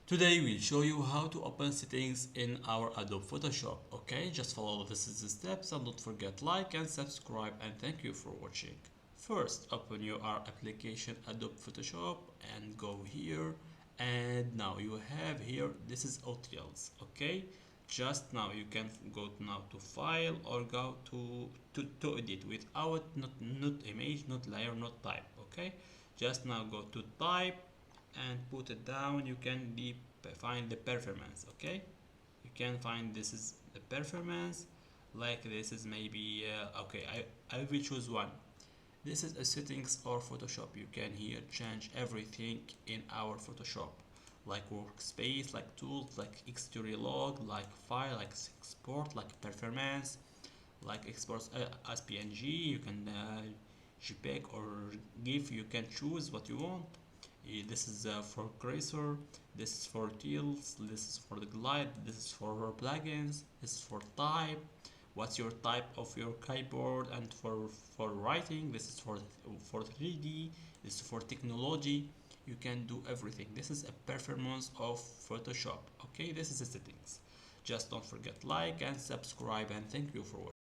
Today we'll show you how to open settings in our Adobe Photoshop. Okay, just follow the steps and don't forget like and subscribe, and thank you for watching. First, open your application Adobe Photoshop and go here, and now you have here, this is OTLs. Okay, just now you can go now to file or go to edit without not image, not layer, not type. Okay, just now go to type and put it down. You can find the performance. Okay, you can find this is the performance, like this is maybe okay, I will choose one. This is a settings or Photoshop. You can here change everything in our Photoshop, like workspace, like tools, like exterior log, like file, like export, like performance, like exports as PNG. You can JPEG or GIF. You can choose what you want. This is for cursor, this is for tools, this is for the glide, this is for plugins, this is for type, what's your type of your keyboard, and for writing, this is for 3D, this is for technology. You can do everything. This is a performance of Photoshop. Okay, this is the settings. Just don't forget like and subscribe, and thank you for watching.